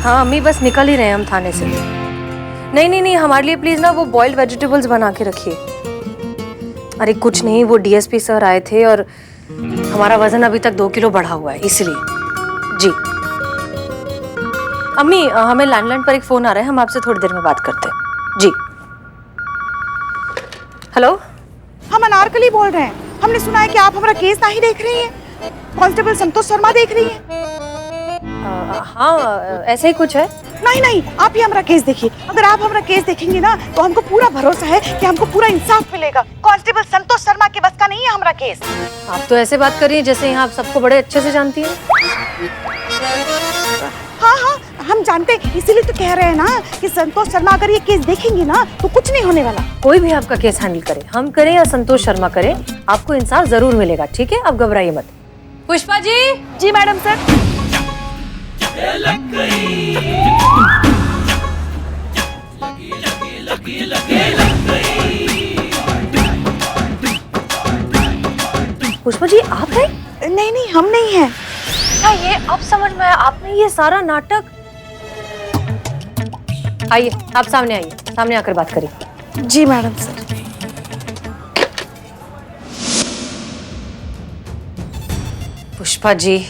हाँ अम्मी, बस निकल ही रहे हैं हम थाने से। नहीं नहीं नहीं, हमारे लिए प्लीज ना वो बॉइल्ड वेजिटेबल्स बना के रखिए। अरे कुछ नहीं, वो डीएसपी सर आए थे और हमारा वजन अभी तक 2 किलो बढ़ा हुआ है इसलिए। जी अम्मी, हमें लैंडलाइन पर एक फोन आ रहा है, हम आपसे थोड़ी देर में बात करते हैं। जी हेलो, हम अनारकली बोल रहे हैं। हमने सुना है कि आप हमारा केस नहीं देख रही हैं। कांस्टेबल संतोष शर्मा देख रही हैं। हाँ ऐसे ही कुछ है। नहीं नहीं, आप ही हमारा केस देखिए। अगर आप हमारा केस देखेंगे ना तो हमको पूरा भरोसा है कि हमको पूरा इंसाफ मिलेगा। कांस्टेबल संतोष शर्मा के बस का नहीं है हमारा केस। आप तो ऐसे बात कर रही हैं जैसे यहाँ आप सबको बड़े अच्छे से जानती हैं। हाँ हाँ, हम जानते हैं, इसीलिए तो कह रहे हैं ना कि संतोष शर्मा अगर ये केस देखेंगे ना तो कुछ नहीं होने वाला। कोई भी आपका केस हैंडल करे, हम करें या संतोष शर्मा करे, आपको इंसाफ जरूर मिलेगा। ठीक है, आप घबराइए मत। पुष्पा जी। जी मैडम सर। पुष्पा जी आप हैं? नहीं नहीं, हम नहीं हैं। क्या ये अब समझ में आया? आपने ये सारा नाटक। आइए, आप सामने आइए, सामने आकर बात करिए। जी मैडम सर। पुष्पा जी,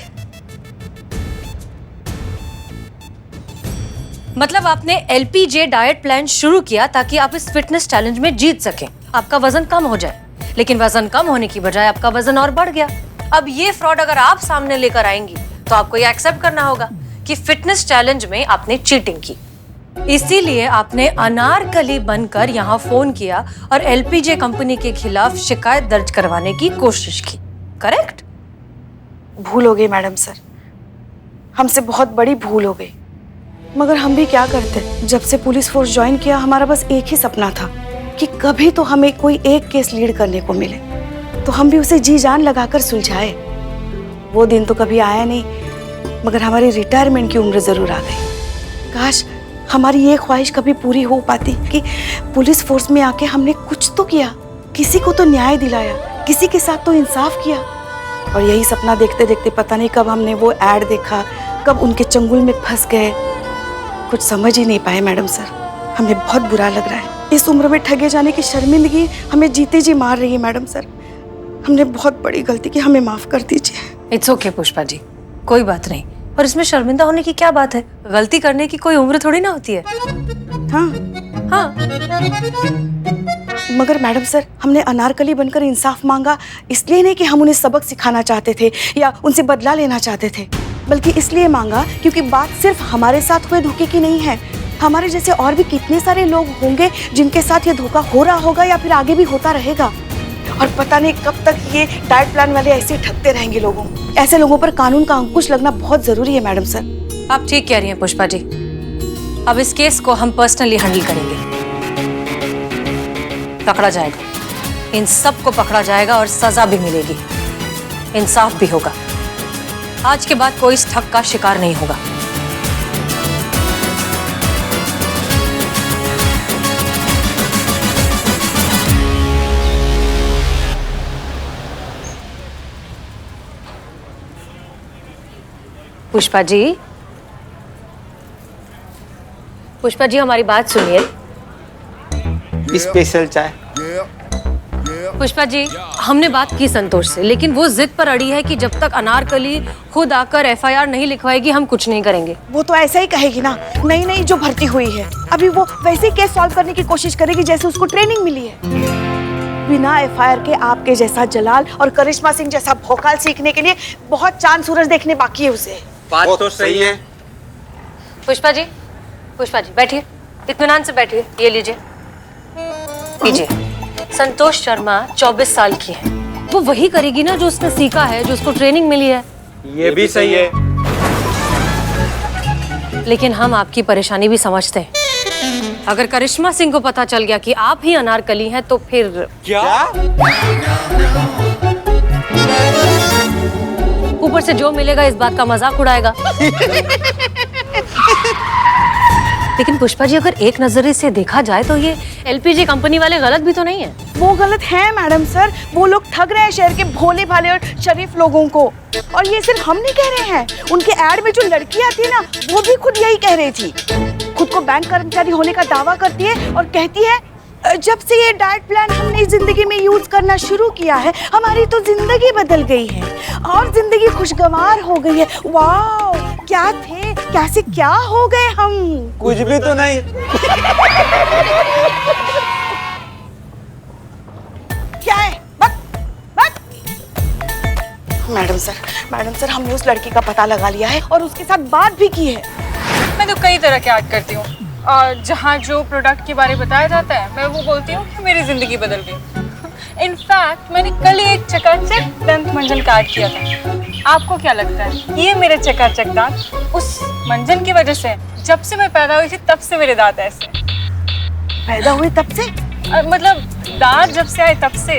मतलब आपने एलपीजे डाइट प्लान शुरू किया ताकि आप इस फिटनेस चैलेंज में जीत सकें, आपका वजन कम हो जाए, लेकिन वजन कम होने की बजाय आपका वजन और बढ़ गया। अब ये फ्रॉड अगर आप सामने लेकर आएंगी तो आपको ये एक्सेप्ट करना होगा कि फिटनेस चैलेंज में आपने चीटिंग की। इसीलिए आपने अनारकली बनकर यहाँ फोन किया और एलपीजे कंपनी के खिलाफ शिकायत दर्ज करवाने की कोशिश की, करेक्ट? भूल हो गई मैडम सर, हमसे बहुत बड़ी भूल हो गई। मगर हम भी क्या करते, जब से पुलिस फोर्स ज्वाइन किया हमारा बस एक ही सपना था कि कभी तो हमें कोई एक केस लीड करने को मिले, तो हम भी उसे जी जान लगाकर सुलझाए। वो दिन तो कभी आया नहीं, मगर हमारी रिटायरमेंट की उम्र जरूर आ गई। काश हमारी ये ख्वाहिश कभी पूरी हो पाती कि पुलिस फोर्स में आके हमने कुछ तो किया, किसी को तो न्याय दिलाया, किसी के साथ तो इंसाफ किया। और यही सपना देखते देखते पता नहीं कब हमने वो एड देखा, कब उनके चंगुल में फंस गए, कुछ समझ ही नहीं पाए मैडम सर। हमें बहुत बुरा लग रहा है। इस उम्र में ठगे जाने की शर्मिंदगी हमें जीते जी मार रही है मैडम सर। हमने बहुत बड़ी गलती की, हमें माफ कर दीजिए। इट्स ओके पुष्पा जी, कोई बात नहीं। और इसमें शर्मिंदा होने की क्या बात है? गलती करने की कोई उम्र थोड़ी ना होती है। हाँ हाँ, मगर मैडम सर, हमने अनारकली बनकर इंसाफ मांगा इसलिए नहीं कि हम उन्हें सबक सिखाना चाहते थे या उनसे बदला लेना चाहते थे, बल्कि इसलिए मांगा क्योंकि बात सिर्फ हमारे साथ हुए धोखे की नहीं है। हमारे जैसे और भी कितने सारे लोग होंगे जिनके साथ ये धोखा हो रहा होगा या फिर आगे भी होता रहेगा। और पता नहीं कब तक ये डाइट प्लान वाले ऐसे ठगते रहेंगे लोगों। ऐसे लोगों पर कानून का अंकुश लगना बहुत जरूरी है मैडम सर। आप ठीक कह रही हैं पुष्पा जी। अब इस केस को हम पर्सनली हैंडल करेंगे। पकड़ा जाएगा, इन सब को पकड़ा जाएगा और सजा भी मिलेगी, इंसाफ भी होगा। आज के बाद कोई इस ठग का शिकार नहीं होगा। पुष्पा जी, पुष्पा जी हमारी बात सुनिए। स्पेशल चाय। पुष्पा जी, हमने बात की संतोष से, लेकिन वो जिद पर अड़ी है कि जब तक अनारकली खुद आकर एफआईआर नहीं लिखवाएगी हम कुछ नहीं करेंगे। वो तो ऐसा ही कहेगी ना, नई नई जो भर्ती हुई है अभी वो वैसे ही केस सॉल्व करने की कोशिश करेगी जैसे उसको ट्रेनिंग मिली है। बिना एफआईआर के आपके जैसा जलाल और करिश्मा सिंह जैसा भौकाल सीखने के लिए बहुत चांद सूरज देखने बाकी है उसे। बात तो सही है। पुष्पा जी बैठिए, इत्मीनान से बैठिए। ये लीजिए, लीजिए। संतोष शर्मा 24 साल की है, वो वही करेगी ना जो उसने सीखा है, जो उसको ट्रेनिंग मिली है। ये भी सही है। लेकिन हम आपकी परेशानी भी समझते हैं। अगर करिश्मा सिंह को पता चल गया कि आप ही अनारकली हैं तो फिर क्या? ऊपर से जो मिलेगा इस बात का मजाक उड़ाएगा। लेकिन पुष्पा जी, अगर एक नजरिए से देखा जाए तो ये एलपीजी कंपनी वाले गलत भी तो नहीं है। वो गलत है मैडम सर, वो लोग ठग रहे हैं शहर के भोले भाले और शरीफ लोगों को। और ये सिर्फ हम नहीं कह रहे हैं, उनके एड में जो लड़की आती है ना, वो भी खुद यही कह रही थी। खुद को बैंक कर्मचारी होने का दावा करती है और कहती है जब से ये डाइट प्लान हमने जिंदगी में यूज करना शुरू किया है, हमारी तो जिंदगी बदल गई है और जिंदगी खुशगवार हो गई है। वाह, क्या थे, कैसे क्या हो गए हम। कुछ भी तो नहीं। क्या है? मैडम सर, हमने उस लड़की का पता लगा लिया है और उसके साथ बात भी की है। मैं तो कई तरह के ऐड करती हूँ और जहाँ जो प्रोडक्ट के बारे में बताया जाता है मैं वो बोलती हूँ कि मेरी जिंदगी बदल गई। इनफैक्ट मैंने कल ही एक चकाचक दंत मंजन का ऐड किया था। आपको क्या लगता है ये मेरे चकाचक दांत उस मंजन की वजह से? जब से मैं पैदा हुई थी तब से मेरे दांत ऐसे। पैदा हुए तब से? मतलब दांत जब से आए तब से।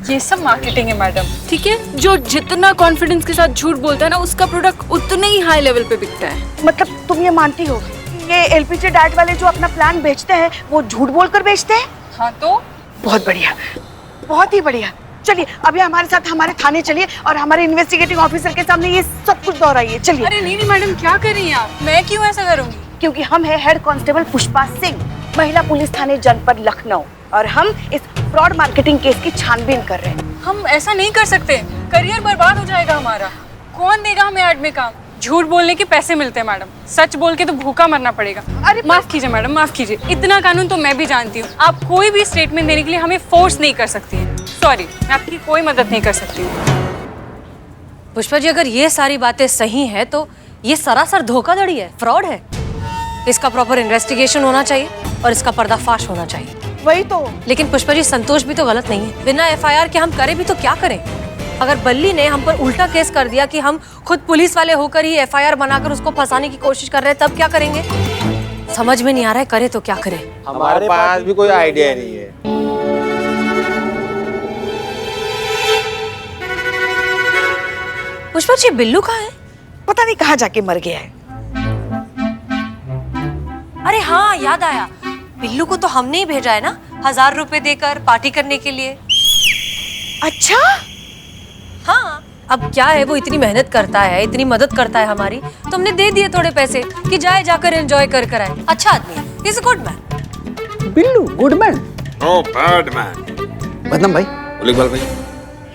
ये सब मार्केटिंग है मैडम, ठीक है? जो जितना कॉन्फिडेंस के साथ झूठ बोलता है ना, उसका प्रोडक्ट उतने ही हाई लेवल पे बिकता है। मतलब तुम ये मानती हो ये एलपीजी डाइट वाले जो अपना प्लान बेचते हैं वो झूठ बोलकर बेचते हैं? हाँ तो बहुत बढ़िया, बहुत ही बढ़िया। चलिए अभी हमारे साथ हमारे थाने चलिए और हमारे इन्वेस्टिगेटिंग ऑफिसर के सामने ये सब कुछ दोहराइए। चलिए। अरे नहीं मैडम, क्या कर रही हैं आप? मैं क्यों ऐसा करूँगी? क्योंकि हम है हेड कांस्टेबल पुष्पा सिंह, महिला पुलिस थाने जनपद लखनऊ, और हम इस फ्रॉड मार्केटिंग केस की छानबीन कर रहे हैं। हम ऐसा नहीं कर सकते, करियर बर्बाद हो जाएगा हमारा। कौन देगा हमें ऐड में काम? झूठ बोलने के पैसे मिलते हैं मैडम, सच बोल के तो भूखा मरना पड़ेगा। अरे माफ कीजिए मैडम, माफ कीजिए। इतना कानून तो मैं भी जानती हूँ। आप कोई भी स्टेटमेंट देने के लिए हमें फोर्स नहीं कर सकती है। सॉरी, मैं आपकी कोई मदद नहीं कर सकती हूँ। पुष्पा जी, अगर ये सारी बातें सही हैं तो ये सरासर धोखाधड़ी है, फ्रॉड है। इसका प्रॉपर इन्वेस्टिगेशन होना चाहिए और इसका पर्दाफाश होना चाहिए। वही तो। लेकिन पुष्पा जी, संतोष भी तो गलत नहीं है। बिना एफआईआर के हम करें भी तो क्या करें? अगर बल्ली ने हम पर उल्टा केस कर दिया कि हम खुद पुलिस वाले होकर ही एफआईआर बनाकर उसको फंसाने की कोशिश कर रहे हैं, तब क्या करेंगे? समझ में नहीं आ रहा है, करे तो क्या करें? हमारे पास भी कोई आइडिया नहीं है। पुष्पा जी, बिल्लू कहाँ है? पता नहीं कहाँ जाके मर गया है। अरे हाँ, याद आया, बिल्लू को तो हमने ही भेजा है ना 1000 रुपए देकर पार्टी करने के लिए। अच्छा हाँ, अब क्या है, वो इतनी मेहनत करता है, इतनी मदद करता है हमारी, तो हमने दे दिए थोड़े पैसे कि जाए जाकर एंजॉय कर आए। अच्छा आदमी है, is a good man. Billu good man? No bad man. बदनाम भाई, इकबाल भाई,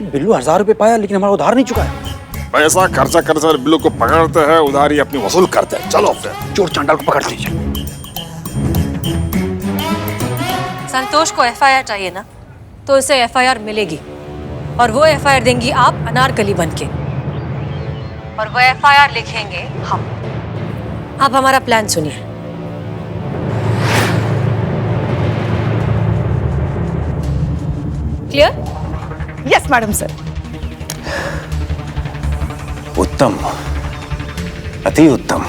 बिल्लू 1000 रुपए पाया लेकिन हमारा उधार नहीं चुका है। पैसा खर्चा करते हुए बिल्लू को पकड़ते हैं, उधारी अपनी वसूल करते हैं। चलो फिर चोर चांडाल को पकड़ते हैं। संतोष को एफआईआर चाहिए ना, तो उसे एफआईआर मिलेगी और वो एफआईआर देंगी आप अनारकली बनके, और वो एफआईआर लिखेंगे हम। आप हमारा प्लान सुनिए। क्लियर? Yes madam sir. उत्तम, अति उत्तम।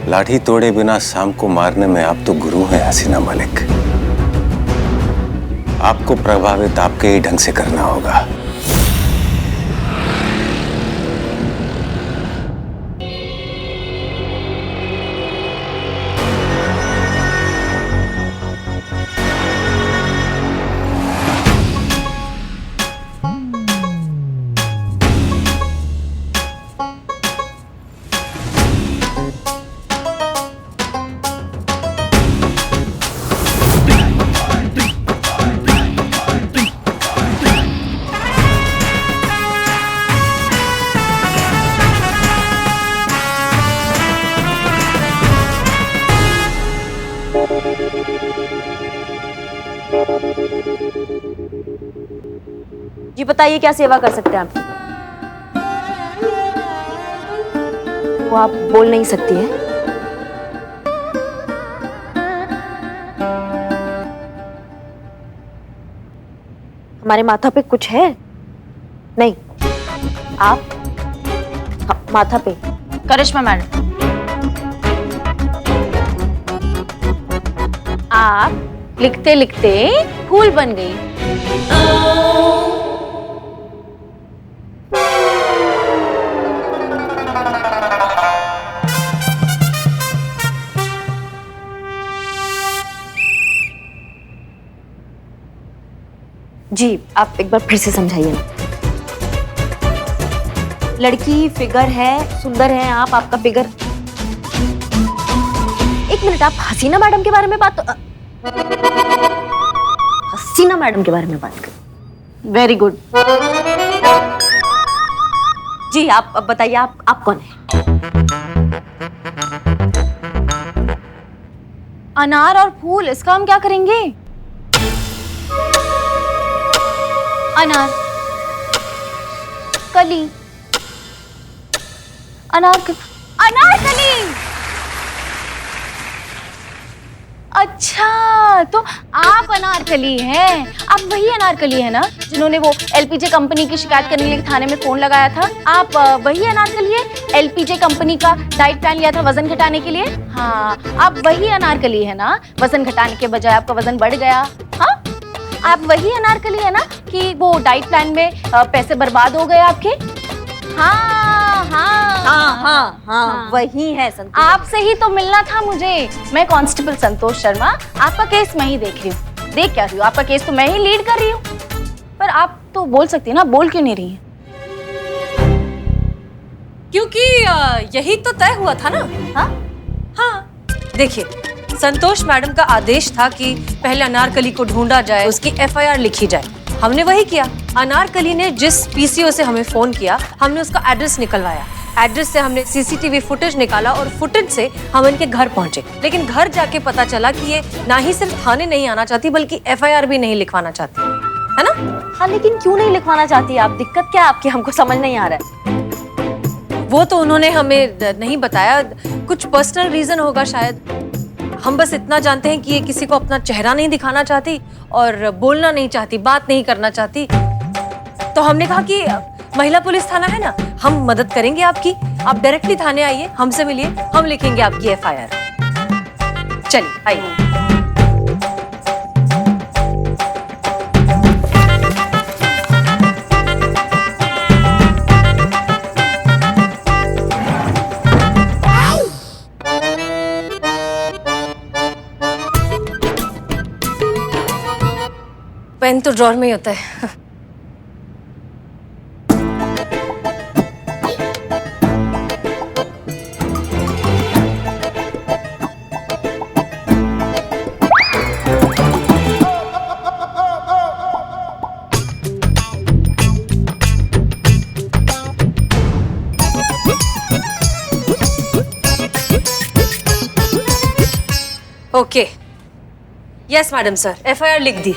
लाठी तोड़े बिना शाम को मारने में आप तो गुरु हैं हसीना मलिक। आपको प्रभावित आपके ही ढंग से करना होगा। जी बताइए, क्या सेवा कर सकते हैं आप? वो आप बोल नहीं सकती है। हमारे माथा पे कुछ है? नहीं। आप? हाँ, माथा पे। करिश्मा मैडम, आप लिखते लिखते फूल बन गई। जी आप एक बार फिर से समझाइए ना। लड़की फिगर है, सुंदर है आप, आपका फिगर। एक मिनट, आप हसीना मैडम के बारे में बात हसीना मैडम के बारे में बात कर। Very good. जी आप अब बताइए, आप कौन है? अनार और फूल, इसका हम क्या करेंगे? अनार कली, अनारकली। अच्छा, तो आप अनारकली हैं। आप वही अनारकली है ना जिन्होंने वो एलपीजे कंपनी की शिकायत करने के लिए थाने में फोन लगाया था? आप वही अनारकली है, एलपीजे कंपनी का डाइट प्लान लिया था वजन घटाने के लिए? हाँ, आप वही अनारकली है ना, वजन घटाने के बजाय आपका वजन बढ़ गया। हाँ, आप वही अनारकली है ना कि वो डाइट प्लान में पैसे बर्बाद हो गए आपके? हाँ हाँ हाँ हाँ हाँ, वही है संतोष। आपसे ही तो मिलना था मुझे। मैं कांस्टेबल संतोष शर्मा, आपका केस मैं ही देख रही हूँ। देख क्या रही हूँ, आपका केस तो मैं ही लीड कर रही हूँ। पर आप तो बोल सकती है ना, बोल क्यों नहीं रही है? क्योंकि यही तो तय हुआ था ना। हाँ हाँ, देखिए, संतोष मैडम का आदेश था कि पहले अनारकली को ढूंढा जाए, उसकी एफआईआर लिखी जाए। हमने वही किया। अनारकली ने जिस पीसीओ से हमें फोन किया, हमने उसका एड्रेस निकलवाया। एड्रेस से हमने सीसीटीवी फुटेज निकाला और फुटेज से हम इनके घर पहुंचे। लेकिन घर जाके पता चला कि ये ना ही सिर्फ थाने नहीं आना चाहती बल्कि एफआईआर भी नहीं लिखवाना चाहती है ना। हाँ, लेकिन क्यों नहीं लिखवाना चाहती आप? दिक्कत क्या है आपकी? हमको समझ नहीं आ रहा है। वो तो उन्होंने हमें नहीं बताया, कुछ पर्सनल रीजन होगा शायद। हम बस इतना जानते हैं कि ये किसी को अपना चेहरा नहीं दिखाना चाहती और बोलना नहीं चाहती, बात नहीं करना चाहती। तो हमने कहा कि महिला पुलिस थाना है ना, हम मदद करेंगे आपकी। आप डायरेक्टली थाने आइए, हमसे मिलिए, हम लिखेंगे आपकी एफआईआर। चलिए आइए। पेन तो ड्रॉर में ही होता है। Okay, yes madam sir, FIR लिख दी।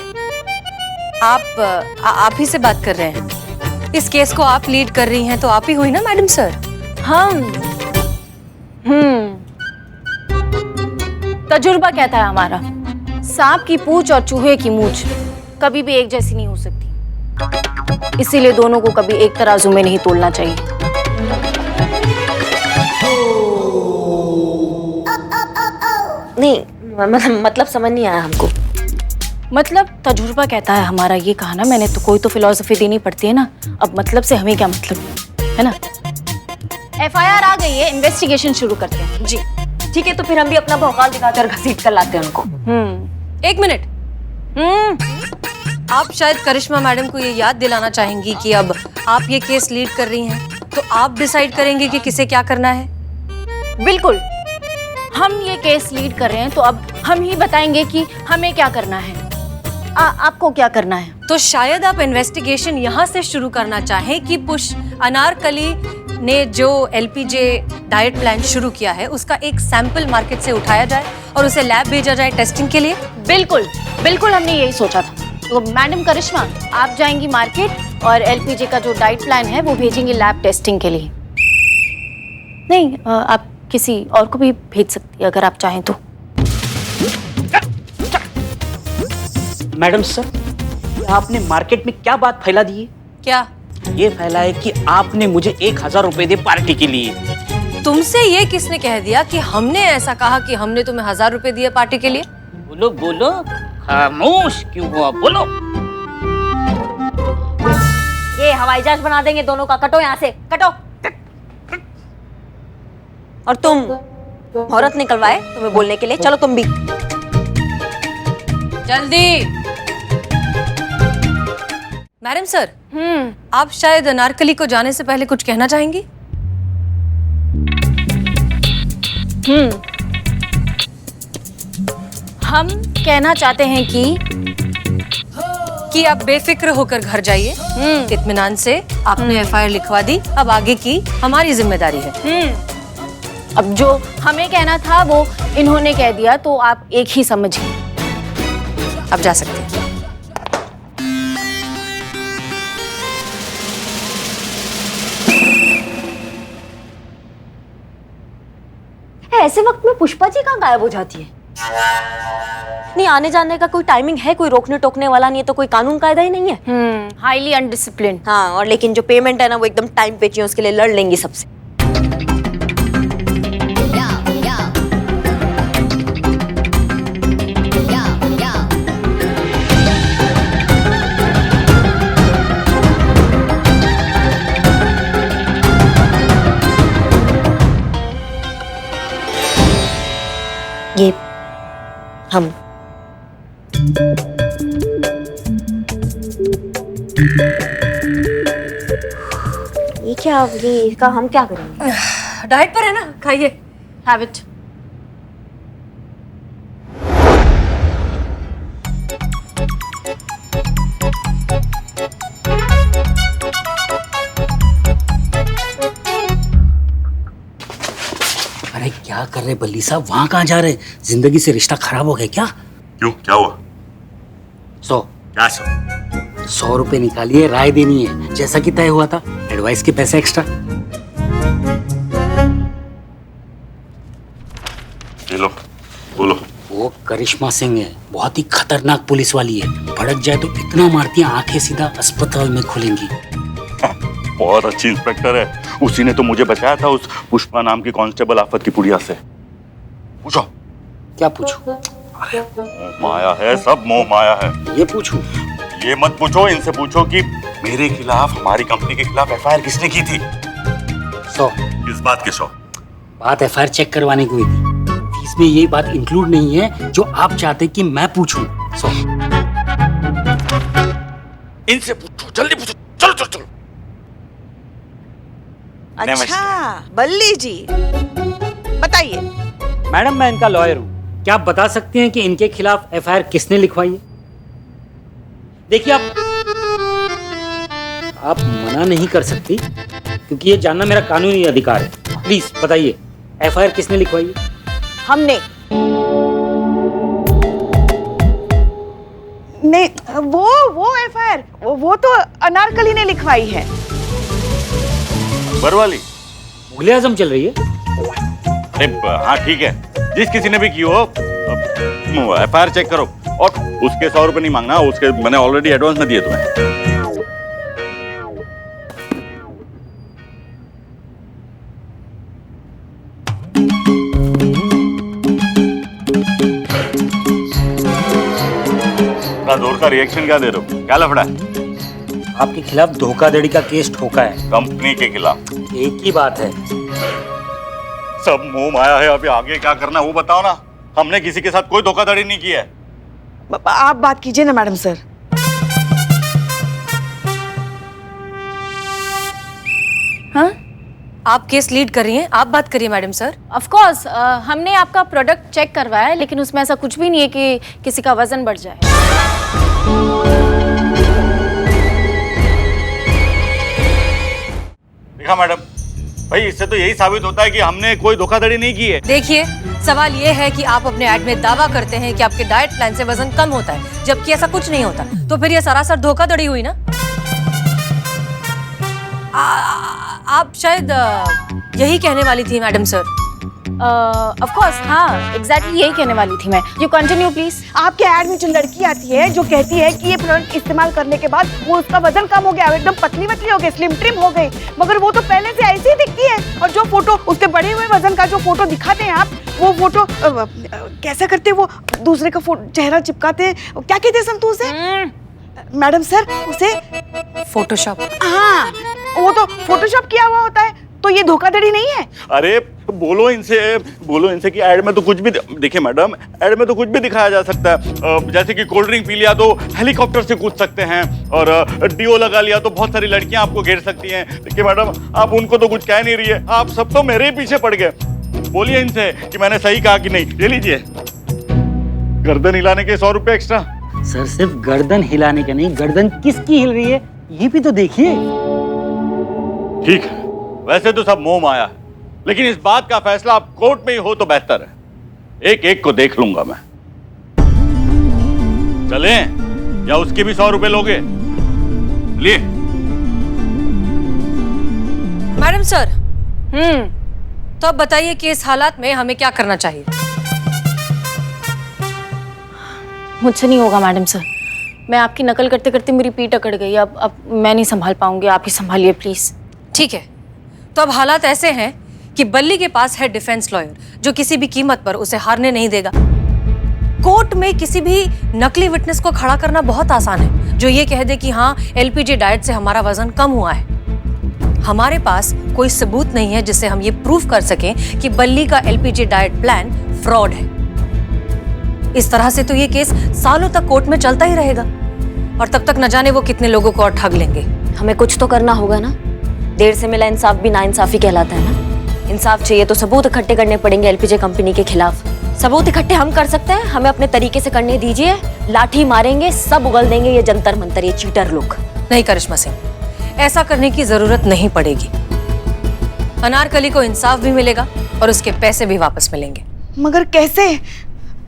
आप ही से बात कर रहे हैं। इस केस को आप लीड कर रही हैं तो आप ही हुई ना मैडम सर? हम तजुर्बा कहता है हमारा, सांप की पूंछ और चूहे की मूंछ कभी भी एक जैसी नहीं हो सकती। इसीलिए दोनों को कभी एक तराजू में नहीं तोलना चाहिए। नहीं, मतलब समझ नहीं आया हमको। मतलब तजुर्बा कहता है हमारा, ये कहा ना मैंने। तो कोई तो फिलॉसफी देनी पड़ती है ना। अब मतलब से हमें क्या मतलब है ना। एफआईआर आ गई है, इन्वेस्टिगेशन शुरू करते हैं। जी ठीक है, तो फिर हम भी अपना भौकाल दिखाकर घसीट कर लाते हैं उनको। एक मिनट। आप शायद करिश्मा मैडम को ये याद दिलाना चाहेंगी कि अब आप ये केस लीड कर रही हैं, तो आप डिसाइड करेंगे कि किसे क्या करना है। बिल्कुल, हम ये केस लीड कर रहे हैं तो अब हम ही बताएंगे कि हमें क्या करना है। आपको क्या करना है? तो शायद आप इन्वेस्टिगेशन यहाँ से शुरू करना चाहें कि अनारकली ने जो एलपीजे डाइट प्लान शुरू किया है उसका एक सैंपल मार्केट से उठाया जाए और उसे लैब भेजा जाए टेस्टिंग के लिए। बिल्कुल बिल्कुल, हमने यही सोचा था। तो मैडम करिश्मा, आप जाएंगी मार्केट और एलपीजे का जो डाइट प्लान है वो भेजेंगे लैब टेस्टिंग के लिए। नहीं, आप किसी और को भी भेज सकती है अगर आप चाहें तो। मैडम सर, आपने मार्केट में क्या बात फैला दी है? क्या? ये फैला है कि आपने मुझे 1000 रुपए दे पार्टी के लिए। तुमसे ये किसने कह दिया कि हमने ऐसा कहा कि हमने तुम्हें 1000 रुपए दिए पार्टी के लिए? बोलो बोलो, खामोश क्यों हुआ, बोलो। ये हवाई जहाज बना देंगे दोनों का। कटो यहाँ से, कटो। और तुम औरत निकलवाए तुम्हें बोलने के लिए, चलो तुम भी जल्दी। मैडम सर, आप शायद अनारकली को जाने से पहले कुछ कहना चाहेंगी? हम कहना चाहते हैं कि आप बेफिक्र होकर घर जाइए। इत्मीनान से आपने एफआईआर लिखवा दी, अब आगे की हमारी जिम्मेदारी है। अब जो हमें कहना था वो इन्होंने कह दिया, तो आप एक ही समझिए। अब जा सकते हैं। ऐसे वक्त में पुष्पा जी कहाँ गायब हो जाती है? नहीं, आने जाने का कोई टाइमिंग है? कोई रोकने टोकने वाला नहीं है तो कोई कानून कायदा ही नहीं है। Highly undisciplined. हाँ, और लेकिन जो पेमेंट है ना वो एकदम टाइम पे चाहिए, उसके लिए लड़ लेंगी सबसे। ये हम ये क्या, ये इसका हम क्या करेंगे? डाइट पर है ना, खाइए। Have it. अरे क्या कर रहे बल्ली साहब, वहां कहाँ जा रहे? जिंदगी से रिश्ता खराब हो गया क्या? क्यों, क्या हुआ? 100 क्या 100 रुपए निकालिए, राय देनी है जैसा कि तय हुआ था। एडवाइस के पैसे एक्स्ट्रा। ये लो, बोलो। वो करिश्मा सिंह है, बहुत ही खतरनाक पुलिस वाली है। भड़क जाए तो इतना मारती है, आंखें सीधा अस्पताल में खुलेंगी। बहुत अच्छी इंस्पेक्टर है, उसी ने तो मुझे बचाया था उस पुष्पा नाम की कांस्टेबल आफत की पुड़िया से। पूछो। क्या पूछूं? मोह माया है, सब मोह माया है। ये पूछूं? ये मत पूछो, इनसे पूछो कि मेरे खिलाफ, हमारी कंपनी के खिलाफ एफआईआर किसने की थी? 100। किस बात के 100? बात एफआईआर चेक करवाने की हुई थी। फीस में ये बात इंक्लूड नहीं है जो आप चाहते कि मैं पूछूं। 100। इनसे पूछो, जल्दी पूछो, चलो चलो चलो। अच्छा, बल्ली जी बताइए। मैडम, मैं इनका लॉयर हूँ। क्या आप बता सकते हैं कि इनके खिलाफ एफआईआर किसने लिखवाई है? देखिए, आप मना नहीं कर सकती क्योंकि ये जानना मेरा कानूनी अधिकार है। प्लीज बताइए, एफआईआर किसने लिखवाई है? हमने नहीं, वो एफआईआर वो तो अनारकली ने लिखवाई है। बरवाली मुगले आजम चल रही है। अरे हाँ ठीक है, जिस किसी ने भी की हो एफआईआर चेक करो, और उसके 100 रुपए नहीं मांगना, उसके मैंने ऑलरेडी एडवांस में दिए तुम्हें। जोर का रिएक्शन क्या दे रहे हो? क्या लफड़ा है? आपके खिलाफ धोखाधड़ी का केस ठोका है। कंपनी के खिलाफ। एक ही बात है। सब मोह माया है, अभी आगे क्या करना है वो बताओ ना। हमने किसी के साथ कोई धोखाधड़ी नहीं की है। आप बात कीजिए ना मैडम सर। हाँ, आप केस लीड कर रही हैं, आप बात करिए मैडम सर। Of course. हमने आपका प्रोडक्ट चेक करवाया है, लेकिन उसमें ऐसा कुछ भी नहीं है कि किसी का वजन बढ़ जाए। देखा मैडम, भाई इससे तो यही साबित होता है कि हमने कोई धोखाधड़ी नहीं की है। देखिए, सवाल ये है कि आप अपने ऐड में दावा करते हैं कि आपके डाइट प्लान से वजन कम होता है, जबकि ऐसा कुछ नहीं होता। तो फिर ये सरासर धोखाधड़ी हुई ना। आप शायद यही कहने वाली थी मैडम सर। ऑफ कोर्स, हाँ, एग्जैक्टली यही कहने वाली थी मैं। You continue please. आपके ऐड में जो लड़की आती है जो कहती है कि ये प्रोडक्ट इस्तेमाल करने के बाद वो उसका वजन कम हो गया, एकदम पतली वतली हो गई, स्लिम ट्रिम हो गई, मगर वो तो पहले से ऐसी ही दिखती है। और जो फोटो उसके बढ़े हुए वजन का जो फोटो दिखाते हैं आप, वो फोटो कैसा करते हैं, वो दूसरे का चेहरा चिपकाते हैं, क्या कहते हैं संतू से? मैडम सर उसे फोटोशॉप। हाँ, वो तो फोटोशॉप किया हुआ होता है। तो ये धोखाधड़ी नहीं है? अरे बोलो इनसे कि ऐड में तो कुछ भी देखिए मैडम, ऐड में तो कुछ भी दिखाया जा सकता है। जैसे कि कोल्ड ड्रिंक पी लिया तो हेलीकॉप्टर से कूद सकते हैं, और डीओ लगा लिया तो बहुत सारी लड़कियां आपको घेर सकती हैं। देखिए मैडम, आप उनको तो कुछ कह नहीं रही है, आप सब तो मेरे ही पीछे पड़ गए। बोलिए इनसे कि मैंने सही कहा कि नहीं। ये लीजिए, गर्दन हिलाने के 100 रुपए एक्स्ट्रा। सर सिर्फ गर्दन हिलाने का नहीं, गर्दन किसकी हिल रही है ये भी तो देखिए। ठीक है, वैसे तो सब मोह माया है, लेकिन इस बात का फैसला आप कोर्ट में ही हो तो बेहतर है। एक एक को देख लूंगा मैं। चलें या उसके भी 100 रुपए लोगे? लिए मैडम सर। तो अब बताइए कि इस हालात में हमें क्या करना चाहिए? मुझसे नहीं होगा मैडम सर, मैं आपकी नकल करते करते मेरी पीठ अकड़ गई। अब मैं नहीं संभाल पाऊंगी, आप ही संभालिए प्लीज। ठीक है, तो अब हालात ऐसे हैं कि बल्ली के पास है डिफेंस लॉयर जो किसी भी कीमत पर उसे हारने नहीं देगा। कोर्ट में किसी भी नकली विटनेस को खड़ा करना बहुत आसान है, जो ये कह दे कि हाँ एलपीजे डाइट से हमारा वजन कम हुआ है। हमारे पास कोई सबूत नहीं है जिससे हम ये प्रूव कर सकें कि बल्ली का एलपीजे डाइट प्लान फ्रॉड है। इस तरह से तो ये केस सालों तक कोर्ट में चलता ही रहेगा, और तब तक न जाने वो कितने लोगों को और ठग लेंगे। हमें कुछ तो करना होगा ना, देर से मिला इंसाफ भी नाइंसाफी कहलाता है ना। इंसाफ चाहिए तो सबूत इकट्ठे करने पड़ेंगे एलपीजे कंपनी के खिलाफ। सबूत इकट्ठे हम कर सकते हैं, हमें अपने तरीके से करने दीजिए। लाठी मारेंगे, सब उगल देंगे ये जंतर मंतर, ये चीटर लोग। नहीं करिश्मा सिंह, ऐसा करने की जरूरत नहीं पड़ेगी। अनारकली को इंसाफ भी मिलेगा और उसके पैसे भी वापस मिलेंगे। मगर कैसे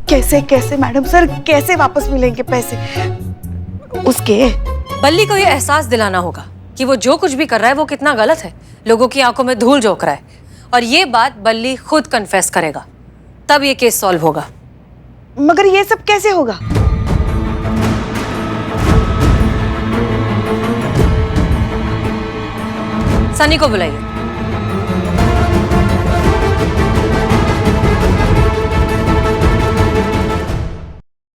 कैसे कैसे मैडम सर, कैसे वापस मिलेंगे पैसे उसके? बल्ली को ये एहसास दिलाना होगा कि वो जो कुछ भी कर रहा है वो कितना गलत है, लोगों की आंखों में धूल झोंक रहा है, और ये बात बल्ली खुद कन्फेस करेगा, तब ये केस सॉल्व होगा। मगर ये सब कैसे होगा? सनी को बुलाइए।